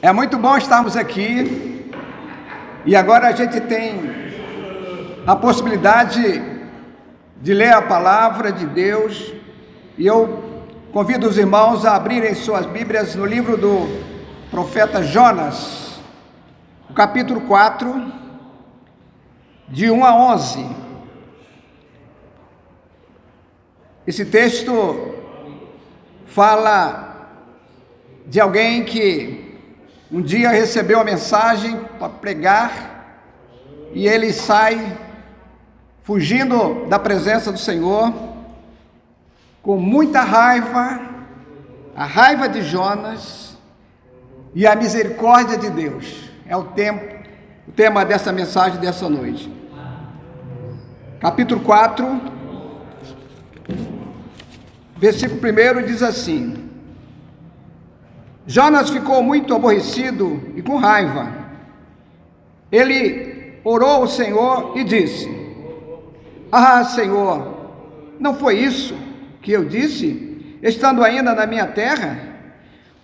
É muito bom estarmos aqui e agora a gente tem a possibilidade de ler a palavra de Deus e eu convido os irmãos a abrirem suas Bíblias no livro do profeta Jonas, o capítulo 4, de 1 a 11. Esse texto fala de alguém que um dia recebeu a mensagem para pregar e ele sai fugindo da presença do Senhor com muita raiva, a raiva de Jonas e a misericórdia de Deus. É o tema dessa mensagem dessa noite. Capítulo 4, versículo 1 diz assim: Jonas ficou muito aborrecido e com raiva. Ele orou ao Senhor e disse: Ah, Senhor, não foi isso que eu disse, estando ainda na minha terra?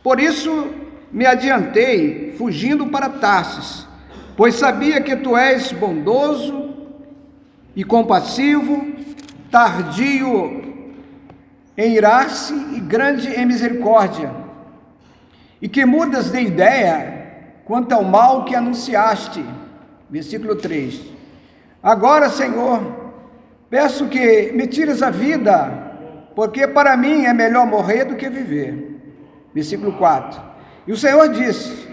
Por isso me adiantei, fugindo para Tarsis, pois sabia que tu és bondoso e compassivo, tardio em irar-se e grande em misericórdia, e que mudas de ideia quanto ao mal que anunciaste. Versículo 3. Agora, Senhor, peço que me tires a vida, porque para mim é melhor morrer do que viver. Versículo 4. E o Senhor disse: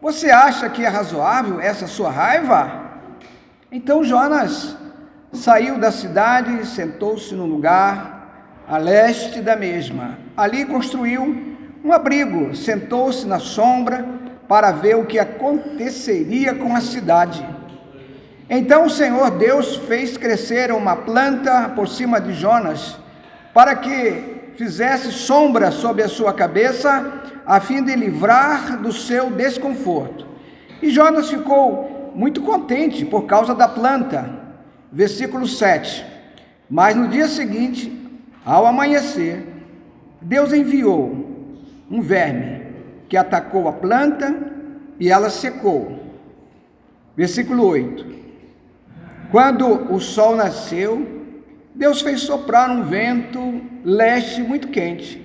Você acha que é razoável essa sua raiva? Então Jonas saiu da cidade e sentou-se num lugar a leste da mesma. Ali construiu um abrigo, sentou-se na sombra para ver o que aconteceria com a cidade. Então o Senhor Deus fez crescer uma planta por cima de Jonas, para que fizesse sombra sobre a sua cabeça, a fim de livrar do seu desconforto. E Jonas ficou muito contente por causa da planta. Versículo 7. Mas no dia seguinte, ao amanhecer, Deus enviou um verme que atacou a planta e ela secou. Versículo 8. Quando o sol nasceu, Deus fez soprar um vento leste muito quente.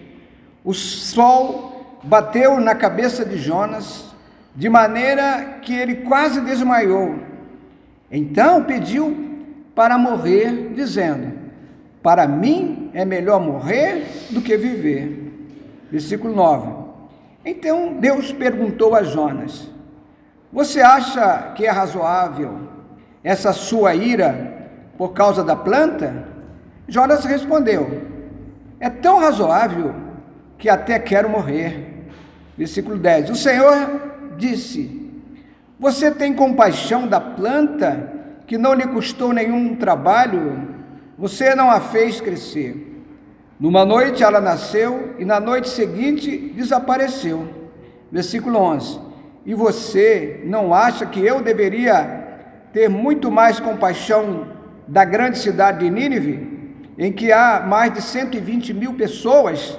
O sol bateu na cabeça de Jonas, de maneira que ele quase desmaiou. Então pediu para morrer, dizendo: Para mim é melhor morrer do que viver. Versículo 9. Então Deus perguntou a Jonas: Você acha que é razoável essa sua ira por causa da planta? Jonas respondeu: É tão razoável que até quero morrer. Versículo 10. O Senhor disse: Você tem compaixão da planta que não lhe custou nenhum trabalho? Você não a fez crescer. Numa noite ela nasceu e na noite seguinte desapareceu. Versículo 11. E você não acha que eu deveria ter muito mais compaixão da grande cidade de Nínive, em que há mais de 120 mil pessoas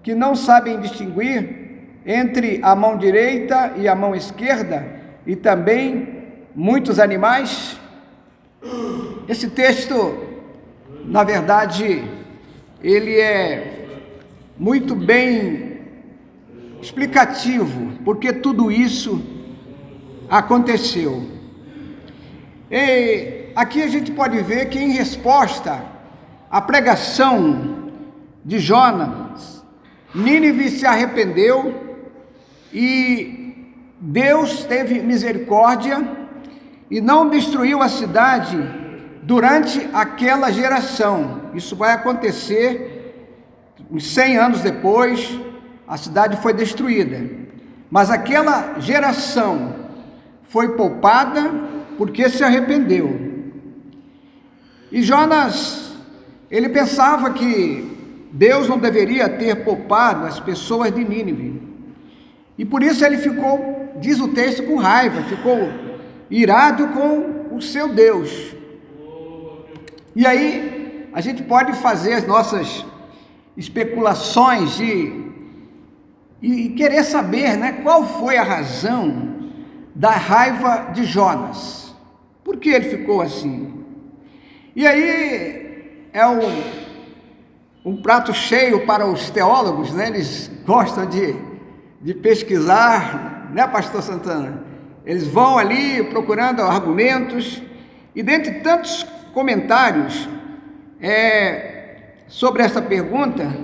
que não sabem distinguir entre a mão direita e a mão esquerda, e também muitos animais? Esse texto, na verdade, ele é muito bem explicativo, porque tudo isso aconteceu. E aqui a gente pode ver que, em resposta à pregação de Jonas, Nínive se arrependeu e Deus teve misericórdia e não destruiu a cidade durante aquela geração. Isso vai acontecer uns 100 anos depois, a cidade foi destruída. Mas aquela geração foi poupada porque se arrependeu. E Jonas, ele pensava que Deus não deveria ter poupado as pessoas de Nínive. E por isso ele ficou, diz o texto, com raiva, ficou irado com o seu Deus. E aí a gente pode fazer as nossas especulações de e querer saber, né, qual foi a razão da raiva de Jonas. Por que ele ficou assim? E aí é um prato cheio para os teólogos, né? Eles gostam de pesquisar, né, pastor Santana? Eles vão ali procurando argumentos, e dentre tantos comentários sobre essa pergunta,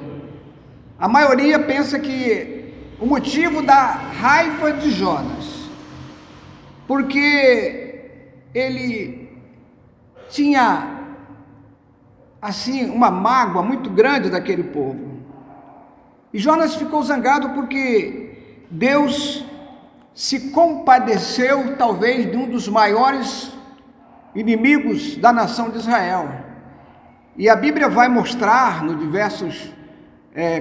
a maioria pensa que o motivo da raiva de Jonas, porque ele tinha assim uma mágoa muito grande daquele povo. E Jonas ficou zangado porque Deus se compadeceu talvez de um dos maiores inimigos da nação de Israel. E a Bíblia vai mostrar nos diversos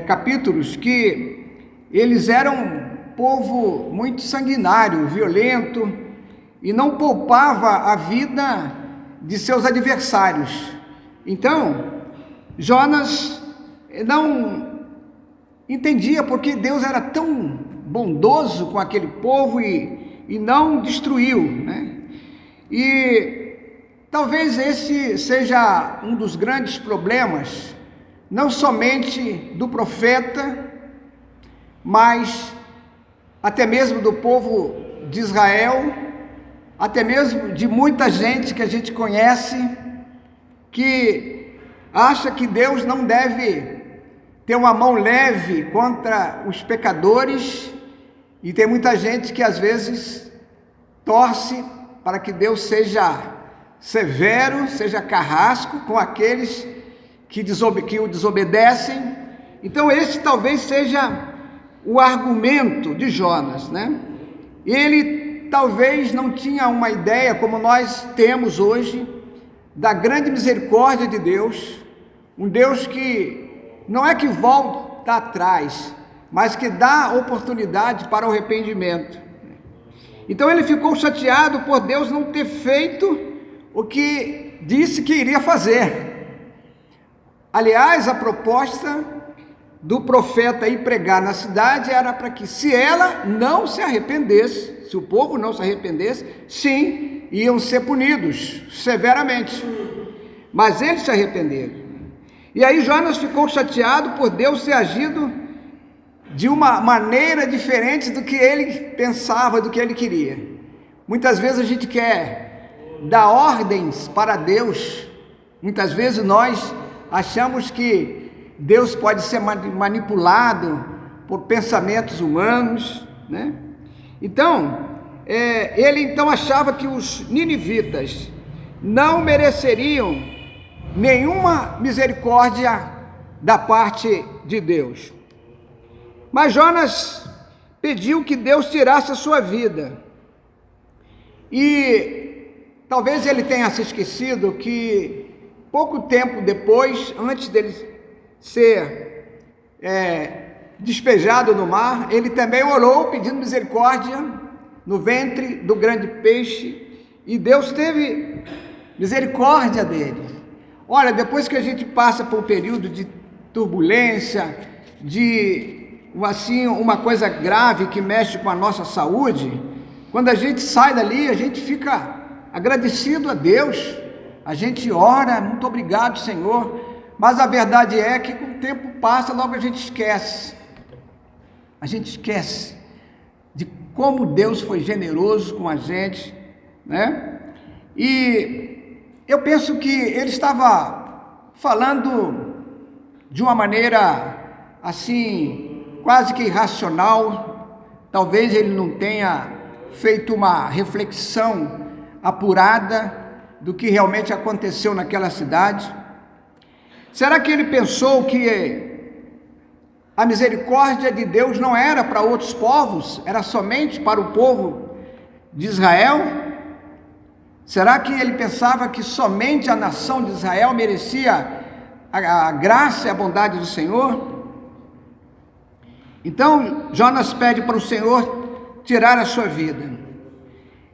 capítulos que eles eram um povo muito sanguinário, violento, e não poupava a vida de seus adversários. Então, Jonas não entendia porque Deus era tão bondoso com aquele povo e não destruiu, né? E talvez esse seja um dos grandes problemas, não somente do profeta, mas até mesmo do povo de Israel, até mesmo de muita gente que a gente conhece, que acha que Deus não deve ter uma mão leve contra os pecadores, e tem muita gente que às vezes torce para que Deus seja severo, seja carrasco com aqueles que o desobedecem. Então esse talvez seja o argumento de Jonas, né? Ele talvez não tinha uma ideia como nós temos hoje da grande misericórdia de Deus, um Deus que não é que volta atrás, mas que dá oportunidade para o arrependimento. Então ele ficou chateado por Deus não ter feito o que disse que iria fazer. Aliás, a proposta do profeta ir pregar na cidade era para que, se ela não se arrependesse, se o povo não se arrependesse, sim, iam ser punidos severamente. Mas eles se arrependeram. E aí Jonas ficou chateado por Deus ter agido de uma maneira diferente do que ele pensava, do que ele queria. Muitas vezes a gente quer dar ordens para Deus. Muitas vezes nós achamos que Deus pode ser manipulado por pensamentos humanos, né? Então, ele achava que os ninivitas não mereceriam nenhuma misericórdia da parte de Deus. Mas Jonas pediu que Deus tirasse a sua vida. E talvez ele tenha se esquecido que pouco tempo depois, antes dele ser despejado no mar, ele também orou pedindo misericórdia no ventre do grande peixe, e Deus teve misericórdia dele. Olha, depois que a gente passa por um período de turbulência, de uma coisa grave que mexe com a nossa saúde, quando a gente sai dali, a gente fica agradecido a Deus, a gente ora, muito obrigado, Senhor, mas a verdade é que com o tempo passa, logo a gente esquece de como Deus foi generoso com a gente, né? E eu penso que ele estava falando de uma maneira assim, quase que irracional. Talvez ele não tenha feito uma reflexão apurada do que realmente aconteceu naquela cidade. Será que ele pensou que a misericórdia de Deus não era para outros povos, era somente para o povo de Israel? Será que ele pensava que somente a nação de Israel merecia a graça e a bondade do Senhor? Então Jonas pede para o Senhor tirar a sua vida.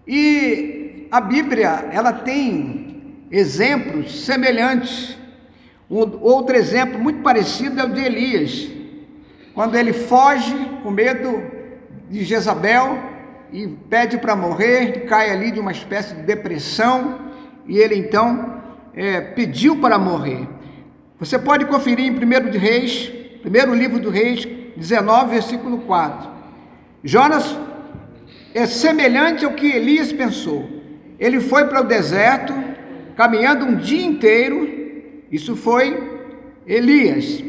E a Bíblia, ela tem exemplos semelhantes. Outro exemplo muito parecido é o de Elias. quando ele foge com medo de Jezabel e pede para morrer, cai ali de uma espécie de depressão, e ele então pediu para morrer. Você pode conferir em 1 livro do Reis, 19, versículo 4. Jonas é semelhante ao que Elias pensou. Ele foi para o deserto, caminhando um dia inteiro. Isso foi Elias.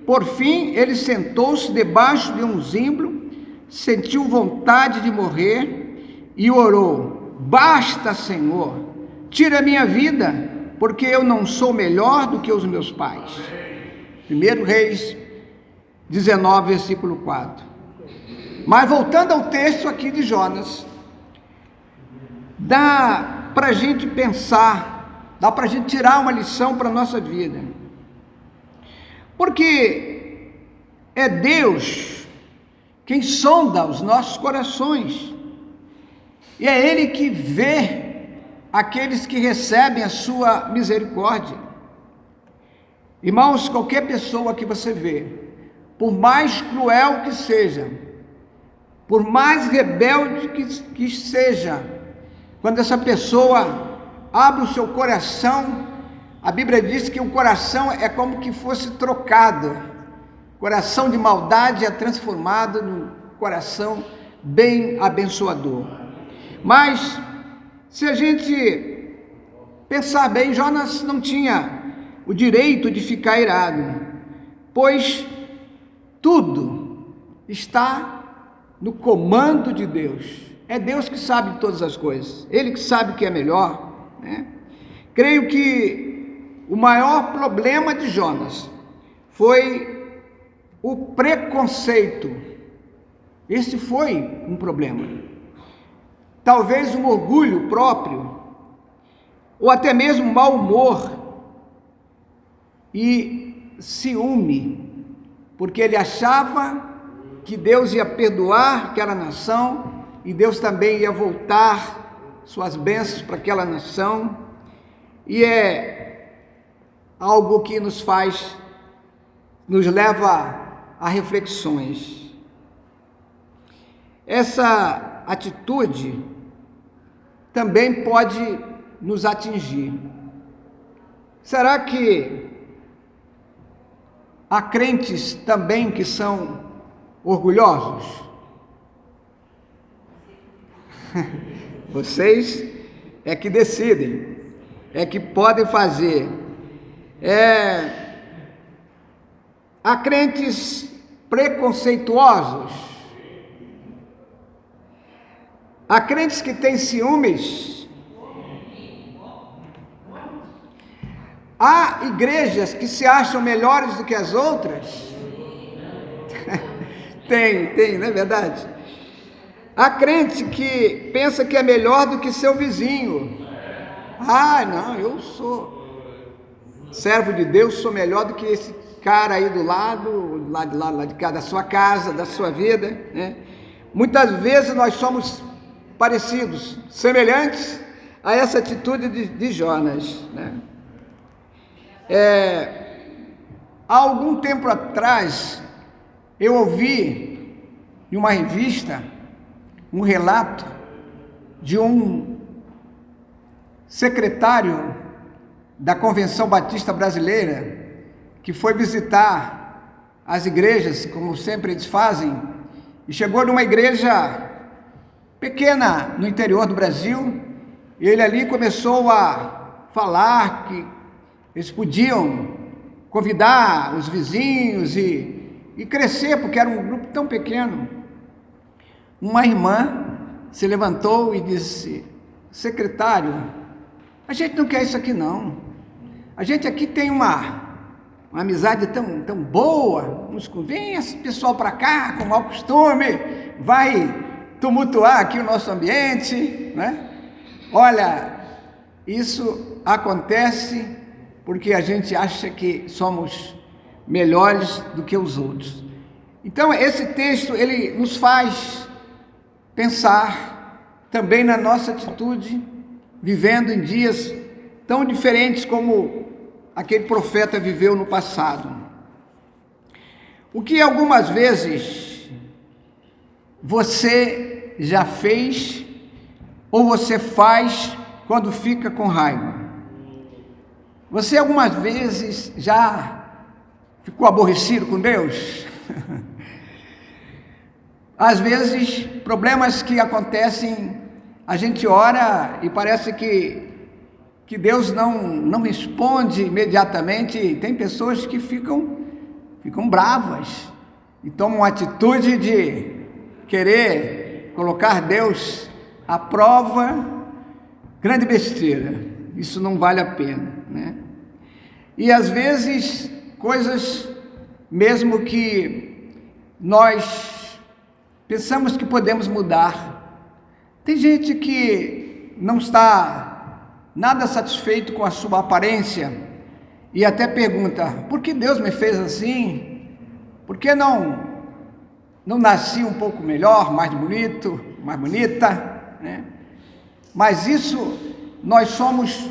Por fim, ele sentou-se debaixo de um zimbro, sentiu vontade de morrer e orou: basta, Senhor, tira a minha vida, porque eu não sou melhor do que os meus pais. 1 Reis 19, versículo 4. Mas voltando ao texto aqui de Jonas, dá para a gente pensar, dá para a gente tirar uma lição para a nossa vida, porque é Deus quem sonda os nossos corações, e é Ele que vê aqueles que recebem a sua misericórdia. Irmãos, qualquer pessoa que você vê, por mais cruel que seja, por mais rebelde que seja, quando essa pessoa abre o seu coração, a Bíblia diz que o coração é como que fosse trocado, coração de maldade é transformado num coração bem abençoador. Mas se a gente pensar bem, Jonas não tinha o direito de ficar irado, pois tudo está no comando de Deus. É Deus que sabe de todas as coisas, Ele que sabe o que é melhor, né? Creio que o maior problema de Jonas foi o preconceito. Esse foi um problema. Talvez um orgulho próprio, ou até mesmo mau humor e ciúme, porque ele achava que Deus ia perdoar aquela nação e Deus também ia voltar suas bênçãos para aquela nação, e é algo que nos leva a reflexões. Essa atitude também pode nos atingir. Será que há crentes também que são orgulhosos? Vocês é que decidem, é que podem fazer. Há crentes preconceituosos, há crentes que têm ciúmes, há igrejas que se acham melhores do que as outras. Tem, não é verdade? Há crente que pensa que é melhor do que seu vizinho. Não, eu sou servo de Deus, sou melhor do que esse cara aí do lado, lá de cá, da sua casa, da sua vida, né? Muitas vezes nós somos parecidos, semelhantes a essa atitude de Jonas, né? Há algum tempo atrás, eu ouvi em uma revista um relato de um secretário da Convenção Batista Brasileira que foi visitar as igrejas, como sempre eles fazem, e chegou numa igreja pequena no interior do Brasil, e ele ali começou a falar que eles podiam convidar os vizinhos e crescer, porque era um grupo tão pequeno. Uma irmã se levantou e disse: secretário, a gente não quer isso aqui não, a gente aqui tem uma amizade tão boa, vem esse pessoal para cá com mau costume, vai tumultuar aqui o nosso ambiente, né? Olha, isso acontece porque a gente acha que somos melhores do que os outros. Então esse texto, ele nos faz pensar também na nossa atitude, vivendo em dias tão diferentes como aquele profeta viveu no passado. O que algumas vezes você já fez ou você faz quando fica com raiva? Você algumas vezes já ficou aborrecido com Deus? Às vezes, problemas que acontecem, a gente ora e parece que Deus não responde imediatamente. Tem pessoas que ficam bravas e tomam a atitude de querer colocar Deus à prova. Grande besteira, isso não vale a pena, né? E às vezes, coisas mesmo que nós pensamos que podemos mudar. Tem gente que não está nada satisfeito com a sua aparência e até pergunta: por que Deus me fez assim? Por que não nasci um pouco melhor, mais bonito, mais bonita, né? Mas isso, nós somos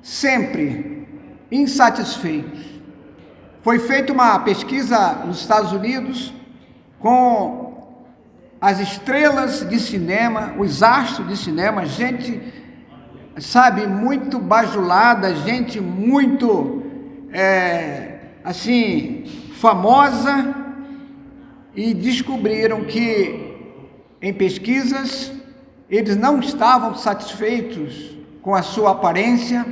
sempre insatisfeitos. Foi feita uma pesquisa nos Estados Unidos com as estrelas de cinema, os astros de cinema, gente, sabe, muito bajulada, gente muito, assim, famosa, e descobriram que, em pesquisas, eles não estavam satisfeitos com a sua aparência,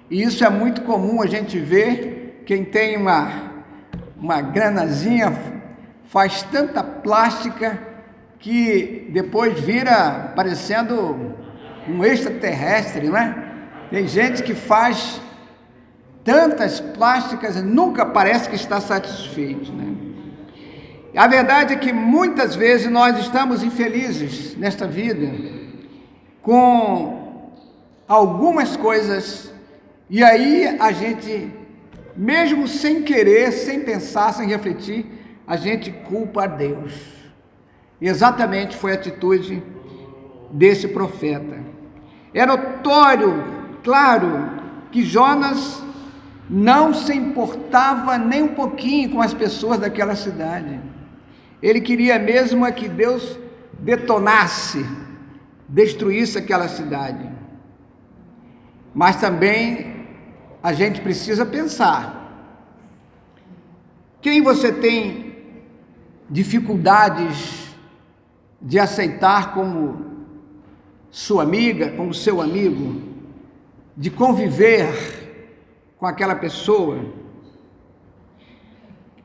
e isso é muito comum a gente ver. Quem tem uma granazinha faz tanta plástica que depois vira parecendo um extraterrestre, né? Tem gente que faz tantas plásticas e nunca parece que está satisfeito, né? A verdade é que muitas vezes nós estamos infelizes nesta vida com algumas coisas, e aí a gente, mesmo sem querer, sem pensar, sem refletir, a gente culpa a Deus. E exatamente foi a atitude desse profeta. É notório, claro, que Jonas não se importava nem um pouquinho com as pessoas daquela cidade. Ele queria mesmo que Deus detonasse, destruísse aquela cidade. Mas também a gente precisa pensar: quem você tem dificuldades de aceitar como sua amiga, como seu amigo, de conviver com aquela pessoa?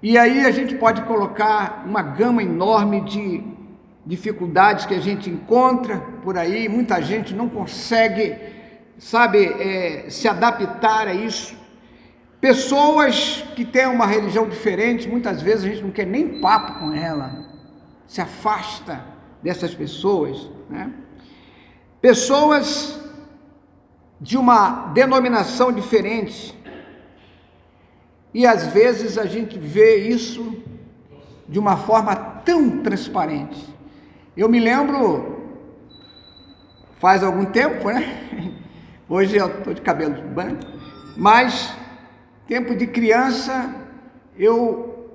E aí a gente pode colocar uma gama enorme de dificuldades que a gente encontra por aí. Muita gente não consegue, sabe, se adaptar a isso. Pessoas que têm uma religião diferente, muitas vezes a gente não quer nem papo com ela, se afasta dessas pessoas, né? Pessoas de uma denominação diferente, e às vezes a gente vê isso de uma forma tão transparente. Eu me lembro, faz algum tempo, né? Hoje eu estou de cabelo branco, mas tempo de criança eu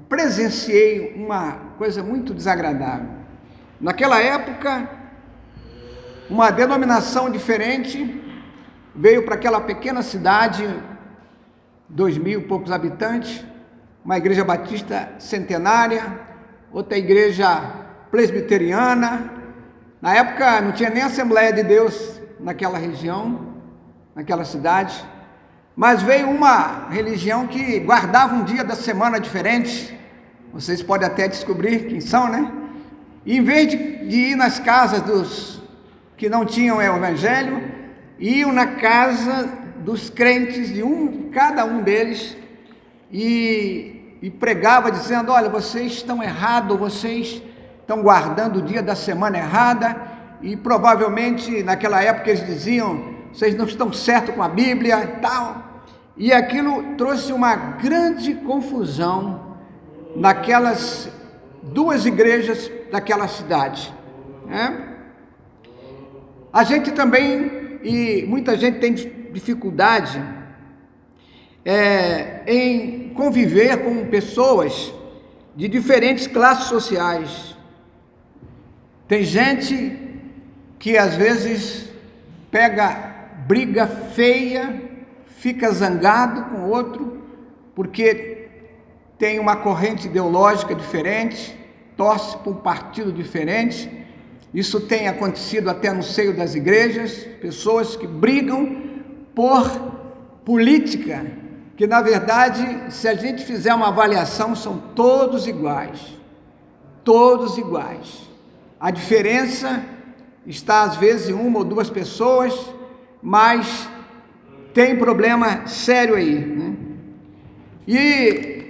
presenciei uma coisa muito desagradável. Naquela época, uma denominação diferente veio para aquela pequena cidade, 2.000 e poucos habitantes, uma igreja batista centenária, outra igreja presbiteriana. Na época não tinha nem Assembleia de Deus naquela região, naquela cidade, mas veio uma religião que guardava um dia da semana diferente. Vocês podem até descobrir quem são, né? E em vez de ir nas casas dos que não tinham o evangelho, iam na casa dos crentes, cada um deles, e pregava dizendo: olha, vocês estão errados, vocês estão guardando o dia da semana errada. E provavelmente naquela época eles diziam: vocês não estão certos com a Bíblia e tal. E aquilo trouxe uma grande confusão naquelas duas igrejas daquela cidade, né? A gente também, e muita gente tem dificuldade em conviver com pessoas de diferentes classes sociais. Tem gente que às vezes pega briga feia, fica zangado com o outro, porque tem uma corrente ideológica diferente, torce para um partido diferente. Isso tem acontecido até no seio das igrejas, pessoas que brigam por política, que na verdade, se a gente fizer uma avaliação, são todos iguais, todos iguais. A diferença está às vezes em uma ou duas pessoas, mas tem problema sério aí, né? E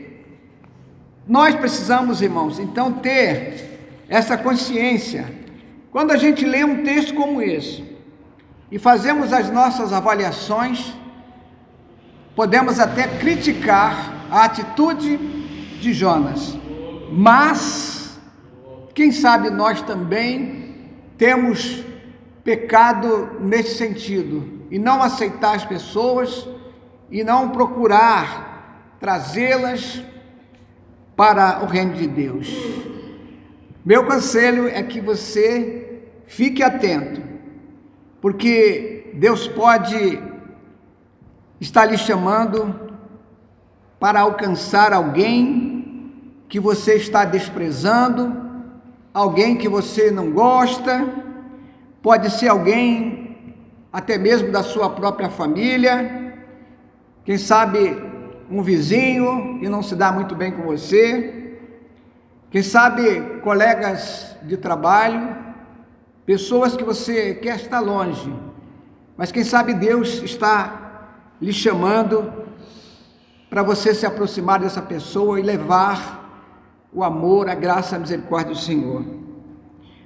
nós precisamos, irmãos, então ter essa consciência. Quando a gente lê um texto como esse e fazemos as nossas avaliações, podemos até criticar a atitude de Jonas, mas quem sabe nós também temos pecado nesse sentido, e não aceitar as pessoas e não procurar trazê-las para o reino de Deus. Meu conselho é que você fique atento, porque Deus pode estar lhe chamando para alcançar alguém que você está desprezando, alguém que você não gosta, pode ser alguém até mesmo da sua própria família, quem sabe um vizinho que não se dá muito bem com você, quem sabe colegas de trabalho, pessoas que você quer estar longe, mas quem sabe Deus está lhe chamando para você se aproximar dessa pessoa e levar o amor, a graça, a misericórdia do Senhor.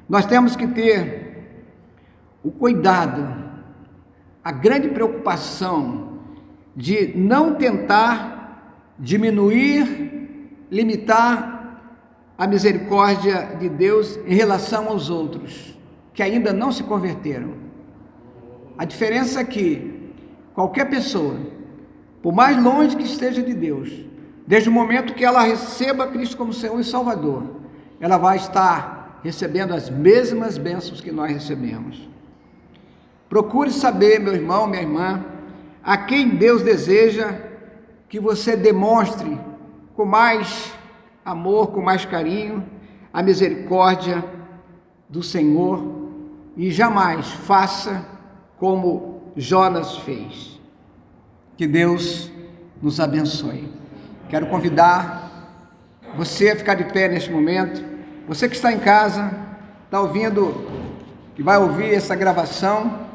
Nós temos que ter o cuidado, a grande preocupação de não tentar diminuir, limitar a misericórdia de Deus em relação aos outros que ainda não se converteram. A diferença é que qualquer pessoa, por mais longe que esteja de Deus, desde o momento que ela receba Cristo como Senhor e Salvador, ela vai estar recebendo as mesmas bênçãos que nós recebemos. Procure saber, meu irmão, minha irmã, a quem Deus deseja que você demonstre com mais amor, com mais carinho, a misericórdia do Senhor, e jamais faça como Jonas fez. Que Deus nos abençoe. Quero convidar você a ficar de pé neste momento. Você que está em casa, está ouvindo, que vai ouvir essa gravação,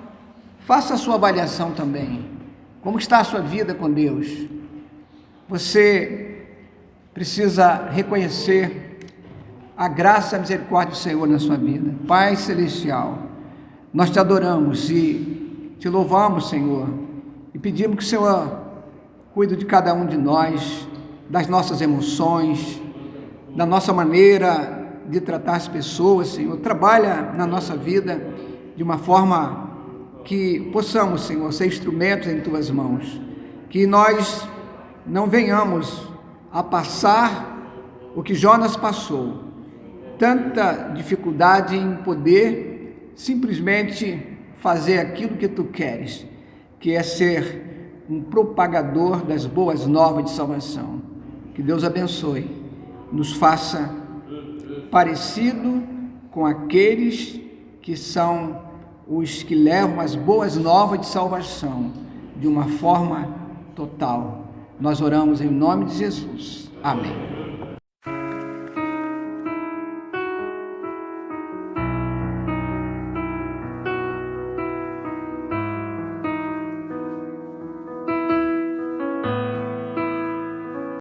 faça a sua avaliação também. Como está a sua vida com Deus? Você precisa reconhecer a graça e a misericórdia do Senhor na sua vida. Pai Celestial, nós te adoramos e te louvamos, Senhor, e pedimos que o Senhor cuide de cada um de nós, das nossas emoções, da nossa maneira de tratar as pessoas, Senhor. Trabalha na nossa vida de uma forma que possamos, Senhor, ser instrumentos em Tuas mãos, que nós não venhamos a passar o que Jonas passou, tanta dificuldade em poder simplesmente fazer aquilo que Tu queres, que é ser um propagador das boas novas de salvação. Que Deus abençoe, nos faça parecido com aqueles que são os que levam as boas novas de salvação de uma forma total. Nós oramos em nome de Jesus. Amém.